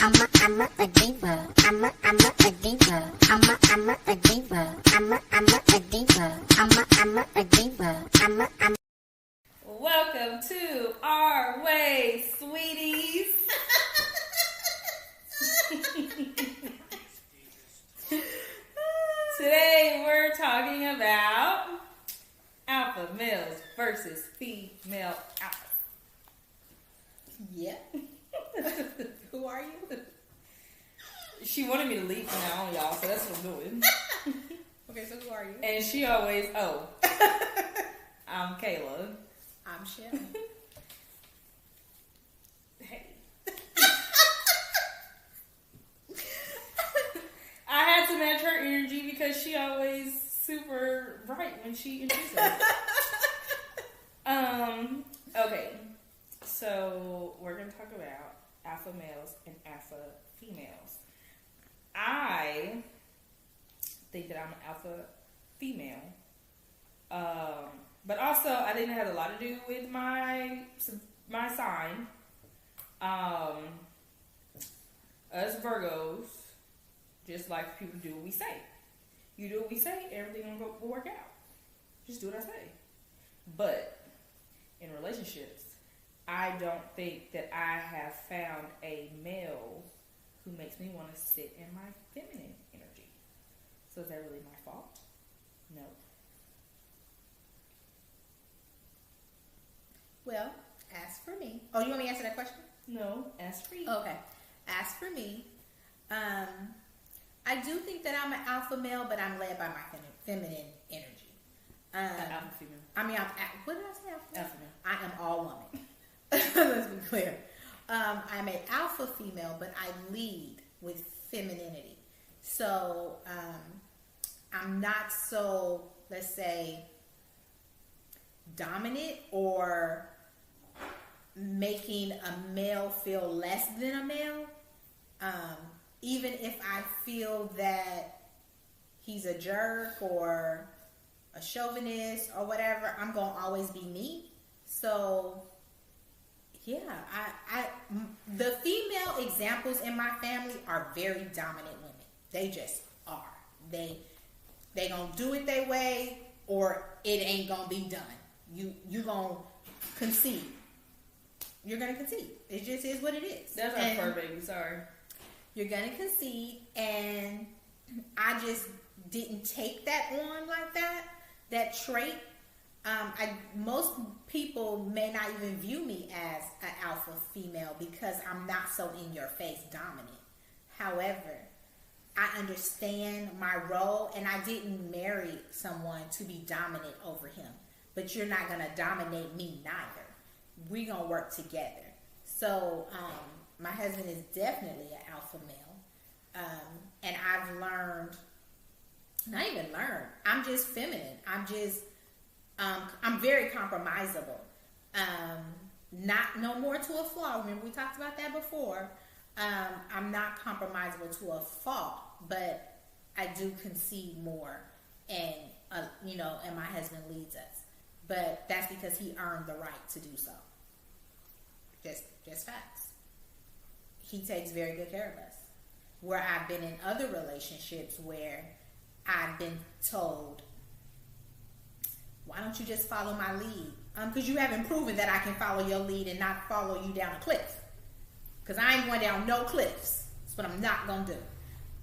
a diva. I'm a diva. I'm a diva. I'm a diva. I'm a diva. I'm. Welcome to Our Way, sweeties. Today we're talking about alpha males versus female alpha. Yeah. Who are you? She wanted me to leave from now on, y'all, so that's what I'm doing. Okay, so who are you? And she always, I'm Kayla. I'm Shelly. Hey. I had to match her energy because she always super bright when she introduces us. Okay. So we're gonna talk about alpha males and alpha females. I think that I'm an alpha female. But also, I think it has a lot to do with my sign. Us Virgos, just like people do what we say. You do what we say, everything will work out. Just do what I say. But in relationships, I don't think that I have found a male who makes me want to sit in my feminine energy. So is that really my fault? No. Well, as for me. Oh, you want me to answer that question? No, ask for you. Okay. As for me, I do think that I'm an alpha male, but I'm led by my feminine energy. Alpha female. I mean, what did I say? Alpha male. I am all woman. Let's be clear. I'm an alpha female, but I lead with femininity. So I'm not so, let's say, dominant or making a male feel less than a male. Even if I feel that he's a jerk or a chauvinist or whatever, I'm going to always be me. So yeah, the female examples in my family are very dominant women. They just are. They gonna do it their way, or it ain't gonna be done. You gonna concede. You're gonna concede. It just is what it is. That's our fur baby. Sorry. You're gonna concede, and I just didn't take that on like that. That trait. Most people may not even view me as an alpha female because I'm not so in your face dominant. However, I understand my role, and I didn't marry someone to be dominant over him. But you're not gonna dominate me neither. We're gonna work together. So my husband is definitely an alpha male, and I've learned. Not even learned. I'm just feminine. I'm very compromisable. Not no more to a flaw. Remember we talked about that before. I'm not compromisable to a fault, but I do concede more, and and my husband leads us. But that's because he earned the right to do so. Just facts. He takes very good care of us. Where I've been in other relationships where I've been told, why don't you just follow my lead? Because you haven't proven that I can follow your lead and not follow you down a cliff. Because I ain't going down no cliffs. That's what I'm not going to do.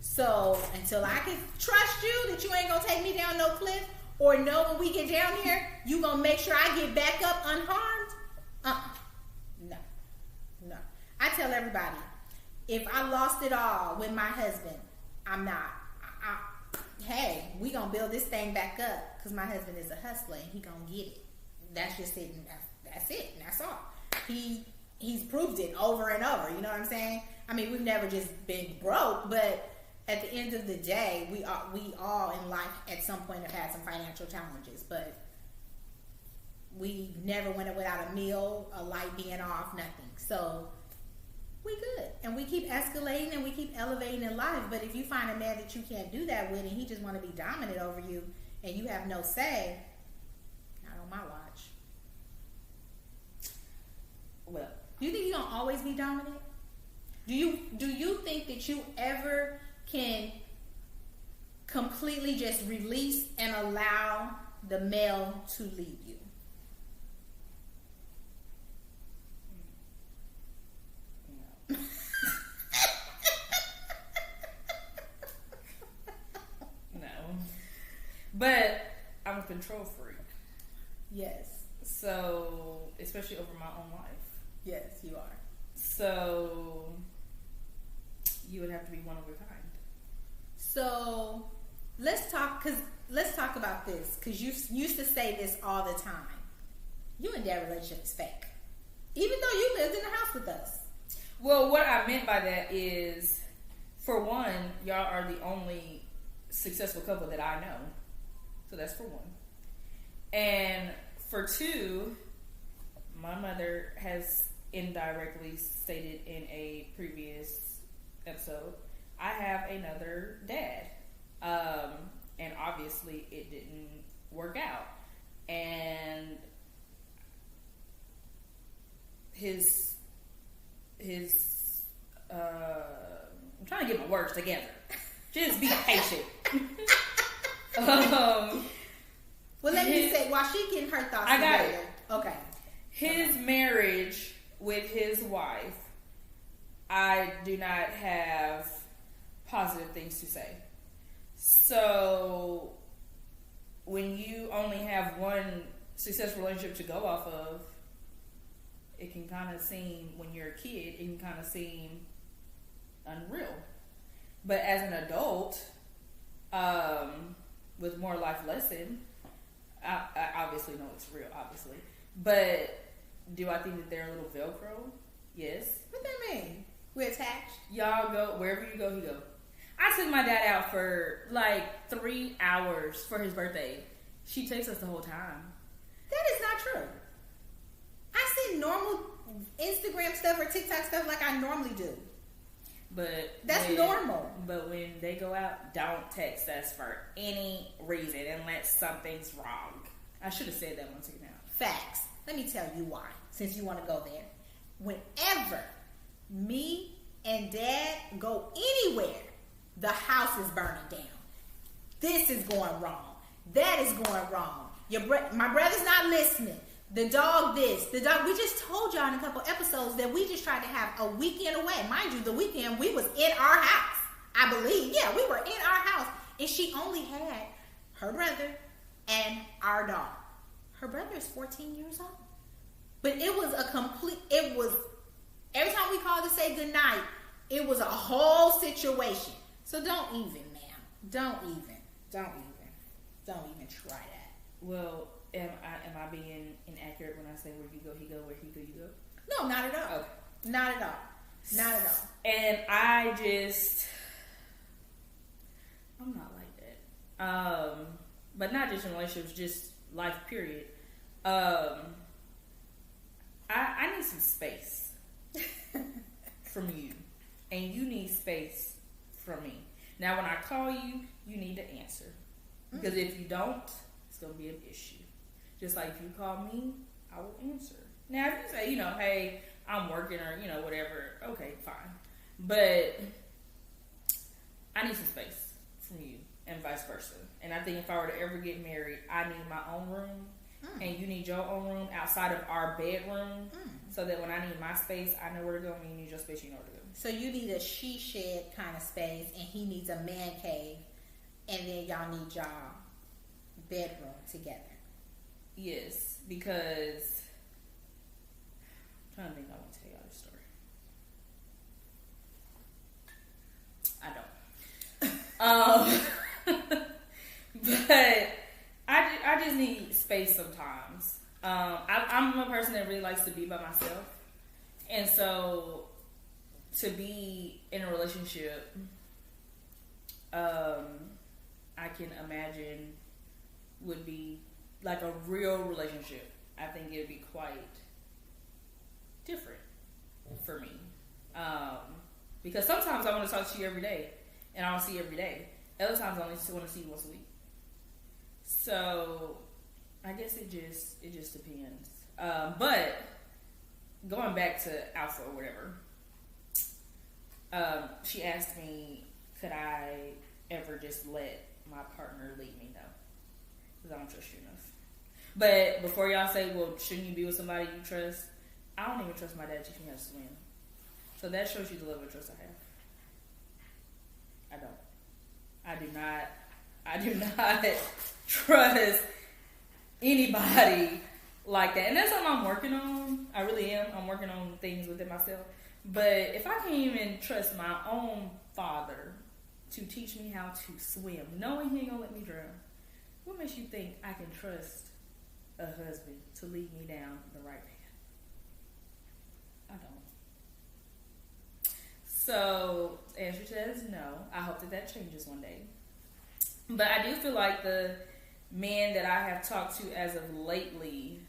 So until I can trust you that you ain't going to take me down no cliff, or know when we get down here, you going to make sure I get back up unharmed? No. I tell everybody, if I lost it all with my husband, I'm not. Hey, we gonna build this thing back up because my husband is a hustler and he gonna get it. That's just it. And that's it. And that's all. He's proved it over and over. You know what I'm saying? I mean, we've never just been broke, but at the end of the day, we all in life at some point have had some financial challenges, but we never went without a meal, a light being off, nothing. So we good, and we keep escalating and we keep elevating in life. But if you find a man that you can't do that with, and he just want to be dominant over you, and you have no say, not on my watch. Well, you think you gonna always be dominant? Do you think that you ever can completely just release and allow the male to lead you? No. No. But I'm a control freak. Yes. So, especially over my own life. Yes, you are. So, you would have to be one of a kind. So, let's talk about this, because you used to say this all the time. You and Dad relationship is fake, even though you lived in the house with us. Well, what I meant by that is, for one, y'all are the only successful couple that I know. So that's for one. And for two, my mother has indirectly stated in a previous episode, I have another dad. And obviously it didn't work out. And I'm trying to get my words together. Just be patient. Well, let me say, while she getting her thoughts I got together. it. Okay. His marriage with his wife, I do not have positive things to say. So, when you only have one successful relationship to go off of, it can kind of seem, when you're a kid, it can kind of seem unreal. But as an adult, with more life lesson, I obviously know it's real, obviously. But do I think that they're a little Velcro? Yes. What that mean? We're attached? Y'all go, wherever you go, he go. I took my dad out for like 3 hours for his birthday. She takes us the whole time. That is not true. I see normal Instagram stuff or TikTok stuff like I normally do. But that's normal. But when they go out, don't text us for any reason unless something's wrong. I should have said that once again. Facts. Let me tell you why, since you want to go there. Whenever me and Dad go anywhere, the house is burning down. This is going wrong. That is going wrong. My brother's not listening. The dog this. The dog. We just told y'all in a couple episodes that we just tried to have a weekend away. Mind you, the weekend we was in our house. I believe. Yeah, we were in our house. And she only had her brother and our dog. Her brother is 14 years old. But it was every time we called to say goodnight, it was a whole situation. So don't even, ma'am. Don't even try that. Well, am I being inaccurate when I say where you go, he go, where he go, you go? No, not at all. Okay. Not at all. Not at all. And I'm not like that. But not just in relationships, just life period. I need some space from you. And you need space from me. Now, when I call you, you need to answer. Because if you don't, it's going to be an issue. Just like if you call me, I will answer. Now, if you say, hey, I'm working or, whatever, okay, fine. But I need some space from you and vice versa. And I think if I were to ever get married, I need my own room. And you need your own room outside of our bedroom. So that when I need my space, I know where to go. And you need your space, you know where to go. So you need a she shed kind of space, and he needs a man cave, and then y'all need y'all bedroom together. Yes, because I'm trying to think I want to tell y'all this story. I don't. But I just need space sometimes. I'm a person that really likes to be by myself, and so to be in a relationship, I can imagine would be like a real relationship. I think it would be quite different for me. Because sometimes I want to talk to you every day, and I don't see you every day. Other times I only want to see you once a week. So I guess it just depends. But going back to Alpha or whatever, She asked me, could I ever just let my partner leave me? No, because I don't trust you enough. But before y'all say, well, shouldn't you be with somebody you trust? I don't even trust my dad to teach me how to swim. So that shows you the level of trust I have. I do not trust anybody like that. And that's something I'm working on. I really am. I'm working on things within myself. But if I can't even trust my own father to teach me how to swim, knowing he ain't gonna let me drown, what makes you think I can trust a husband to lead me down the right path? I don't. So, the answer to that is no. I hope that changes one day. But I do feel like the men that I have talked to as of lately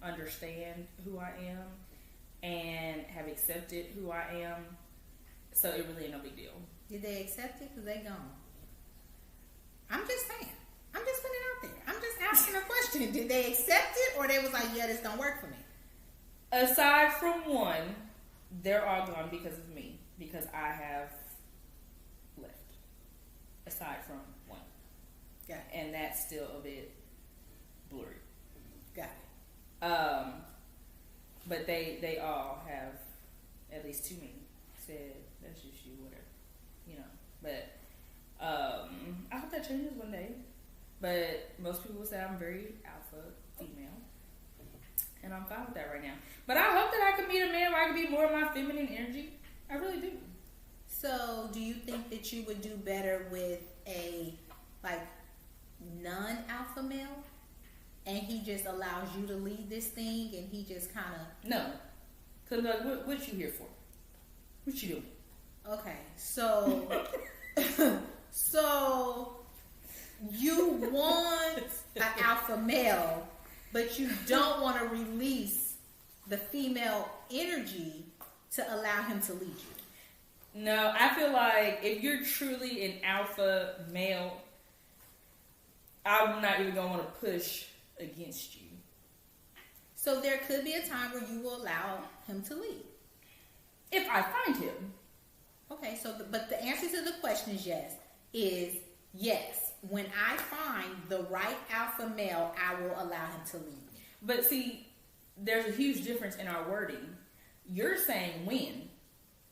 understand who I am and have accepted who I am. So it really ain't no big deal. Did they accept it? Because they gone. I'm just saying. I'm just putting it out there. I'm just asking a question. Did they accept it, or they was like, yeah, this don't work for me? Aside from one, they're all gone because of me. Because I have left. Aside from one. Got it. And that's still a bit blurry. Got it. But they all have, at least to me, said, that's just you, whatever. You know. But I hope that changes one day. But most people say I'm very alpha female. And I'm fine with that right now. But I hope that I can meet a man where I can be more of my feminine energy. I really do. So, do you think that you would do better with a, like, non-alpha male? And he just allows you to lead this thing, and he just kind of... No. Because, like, what you here for? What you doing? Okay, so... so, you want an alpha male, but you don't want to release the female energy to allow him to lead you. No, I feel like if you're truly an alpha male, I'm not even going to want to push against you. So there could be a time where you will allow him to lead. If I find him. Okay, so but the answer to the question is yes. When I find the right alpha male, I will allow him to lead me. But see, there's a huge difference in our wording. You're saying when,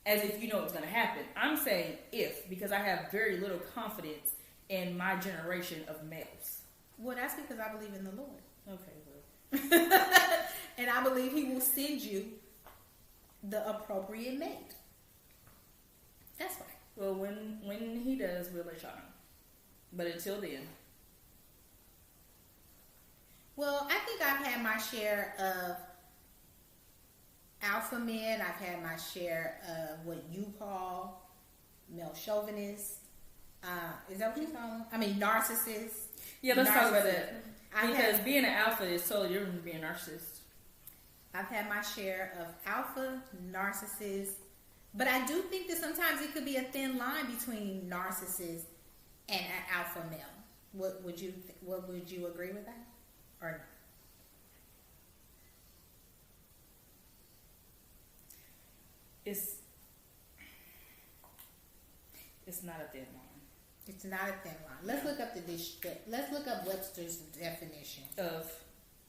as if you know what's going to happen. I'm saying if, because I have very little confidence in my generation of males. Well, that's because I believe in the Lord. Okay, well. And I believe he will send you the appropriate mate. That's right. Well, when he does, we'll let y'all know. But until then. Well, I think I've had my share of alpha men. I've had my share of what you call male chauvinists. Is that what you call them? I mean, narcissists. Yeah, let's talk about that. Because being an alpha is totally different from being a narcissist. I've had my share of alpha, narcissists. But I do think that sometimes it could be a thin line between narcissists and an alpha male. What would you agree with that? Or no? It's not a thin line. It's not a thin line. Let's look up let's look up Webster's definition Of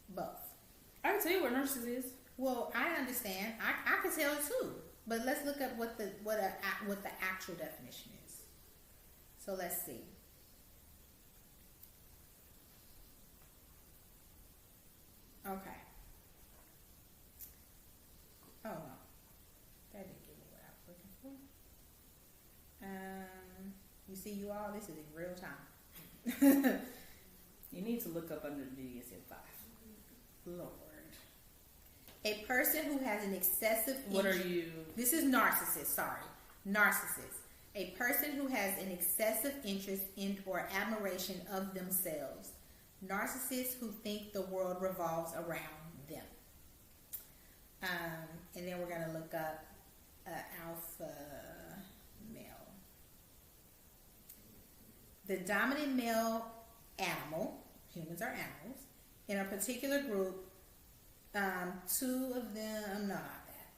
both. I can tell you what narcissist is. Well, I understand. I can tell it too. But let's look up what the actual definition is. So let's see. Okay. Oh no, that didn't give me what I was looking for. You see, you all, this is in real time. You need to look up under the DSM-5. Lord. A person who has an excessive... What are you... This is narcissist, sorry. Narcissist. A person who has an excessive interest in or admiration of themselves. Narcissists who think the world revolves around them. And then we're going to look up alpha male. The dominant male animal, humans are animals, in a particular group, two of them, no, not that.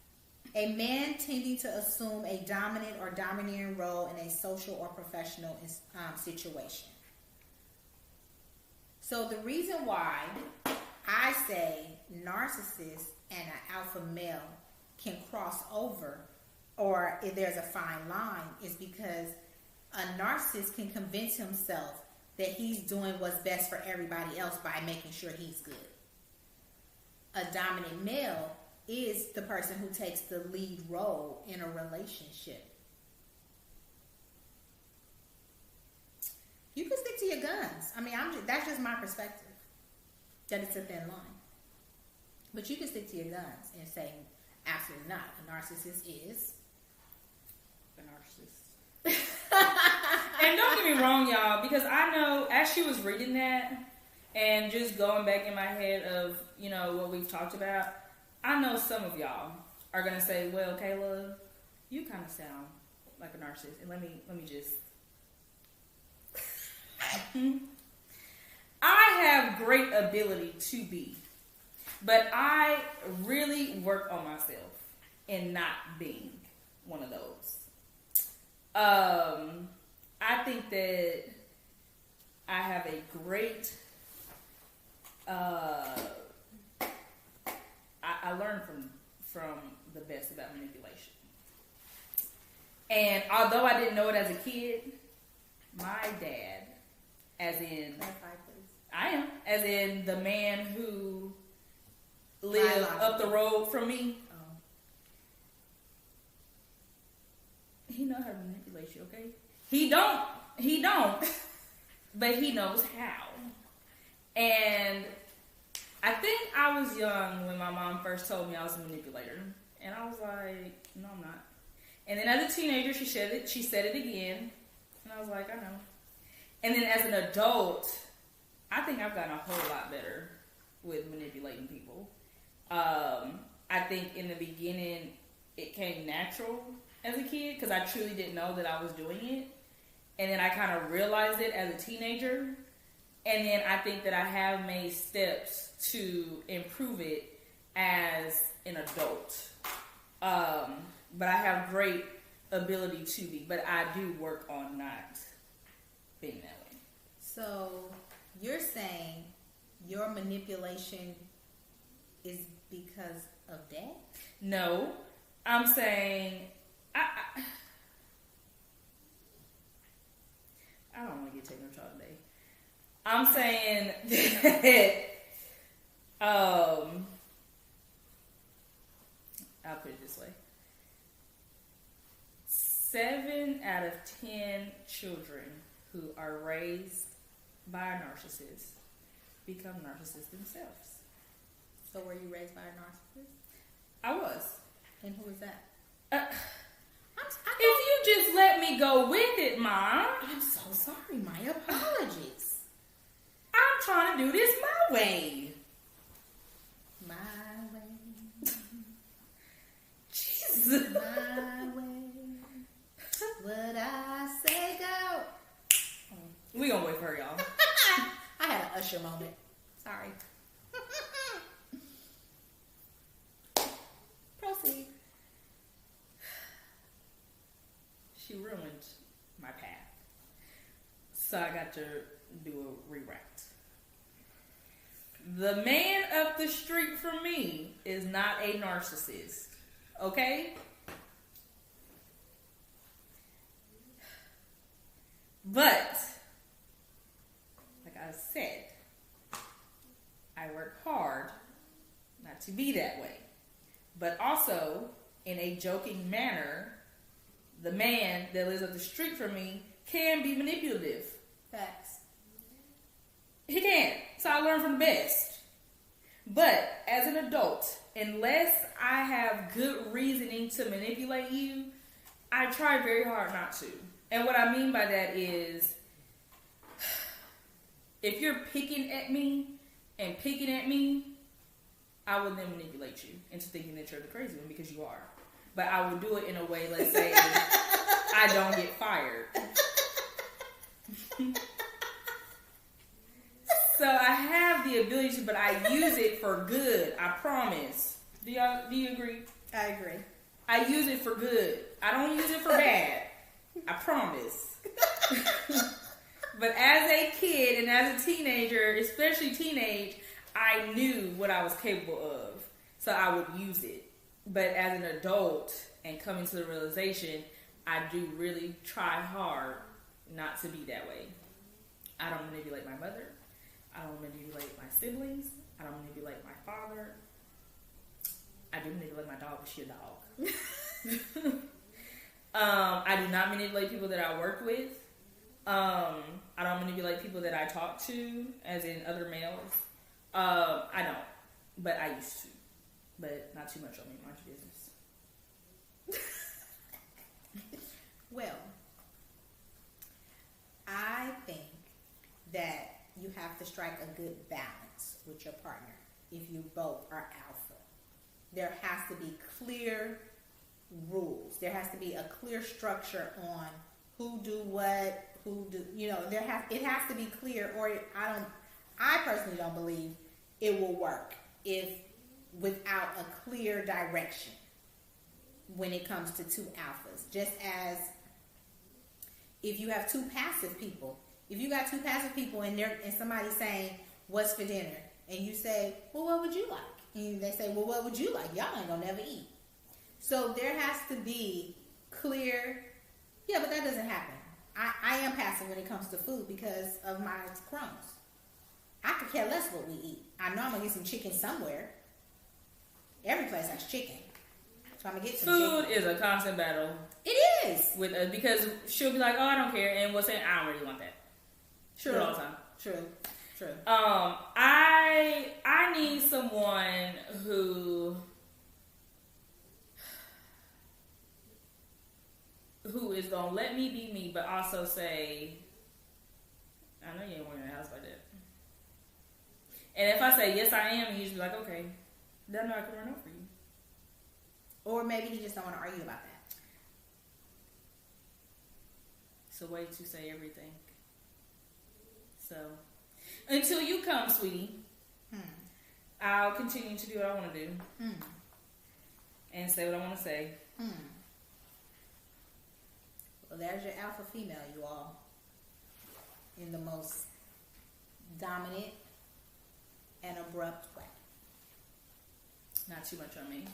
A man tending to assume a dominant or domineering role in a social or professional situation. So the reason why I say narcissist and an alpha male can cross over, or if there's a fine line, is because a narcissist can convince himself that he's doing what's best for everybody else by making sure he's good. A dominant male is the person who takes the lead role in a relationship. You can stick to your guns. I mean, that's just my perspective. That it's a thin line. But you can stick to your guns and say, absolutely not. A narcissist is A narcissist. And don't get me wrong, y'all, because I know as she was reading that and just going back in my head of, what we've talked about, I know some of y'all are going to say, well, Kayla, you kind of sound like a narcissist. And let me just... I have great ability to be, but I really work on myself in not being one of those. I think that I have a great, I learned from the best about manipulation. And although I didn't know it as a kid, my dad, as in, I am, as in the man who lived up the road from me, he knows how to manipulate you, okay? He don't, but he knows how. And I think I was young when my mom first told me I was a manipulator. And I was like, no, I'm not. And then as a teenager, she said it again. And I was like, I know. And then as an adult, I think I've gotten a whole lot better with manipulating people. I think in the beginning, it came natural as a kid because I truly didn't know that I was doing it. And then I kind of realized it as a teenager. And then I think that I have made steps to improve it as an adult. But I have great ability to be. But I do work on not being that way. So you're saying your manipulation is because of that? No. I'm saying... I don't want to get taken to trial today. I'm saying that I'll put it this way. 7 out of 10 children who are raised by a narcissist become narcissists themselves. So were you raised by a narcissist? I was. And who was that? If you just let me go with it, Mom. I'm so sorry. My apologies. I'm trying to do this my way. My way. Jesus. My way. What I say go. We gonna wait for her, y'all. I had an Usher moment. Sorry. Proceed. She ruined my path. So I got to do a reroute. The man up the street from me is not a narcissist. Okay? But, like I said, I work hard not to be that way. But also, in a joking manner, the man that lives up the street from me can be manipulative. Facts. He can. So I learned from the best. But as an adult, unless I have good reasoning to manipulate you, I try very hard not to. And what I mean by that is, if you're picking at me, I will then manipulate you into thinking that you're the crazy one because you are. But I will do it in a way, let's say, I don't get fired. So I have the ability to, but I use it for good. I promise. Do you agree? I agree. I use it for good. I don't use it for bad. I promise. But as a kid and as a teenager, especially teenage, I knew what I was capable of. So I would use it. But as an adult and coming to the realization, I do really try hard not to be that way. I don't manipulate my mother. I don't manipulate my siblings. I don't manipulate my father. I do manipulate my dog, but she a dog. I do not manipulate people that I work with. I don't manipulate people that I talk to, as in other males. I don't, but I used to. But not too much on me. Mind your business. Well, I think that you have to strike a good balance with your partner if you both are alpha. There has to be clear rules. There has to be a clear structure on who do what, it has to be clear, or I personally don't believe it will work without a clear direction when it comes to two alphas. Just as if you have two passive people, if you got two passive people and somebody's saying, what's for dinner? And you say, well, what would you like? And they say, well, what would you like? Y'all ain't gonna never eat. So there has to be clear, yeah, but that doesn't happen. I am passive when it comes to food because of my crumbs. I could care less what we eat. I know I'm gonna get some chicken somewhere. Every place has chicken. So I'm gonna get some food chicken. Is a constant battle. It is. With us because she'll be like, oh, I don't care, and we'll say, I don't really want that. True. All the time. True. I need someone who is gonna let me be me, but also say, I know you ain't working in a house like that. And if I say yes, I am, you just be like, okay, then I know I can run over you. Or maybe he just don't want to argue about that. It's a way to say everything. So, until you come, sweetie, I'll continue to do what I want to do. And say what I want to say. Well, there's your alpha female, you all. In the most dominant and abrupt way. Not too much on me.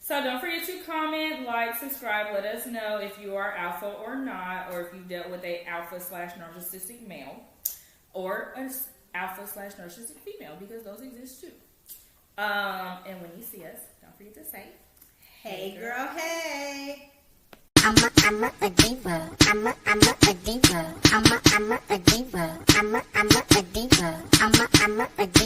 So don't forget to comment, like, subscribe. Let us know if you are alpha or not, or if you've dealt with a alpha/narcissistic male, or an alpha/narcissistic female, because those exist too. And when you see us, don't forget to say, hey girl, hey. I'm a diva. I'm a diva. I'm a diva. I'm a diva. I'm a diva.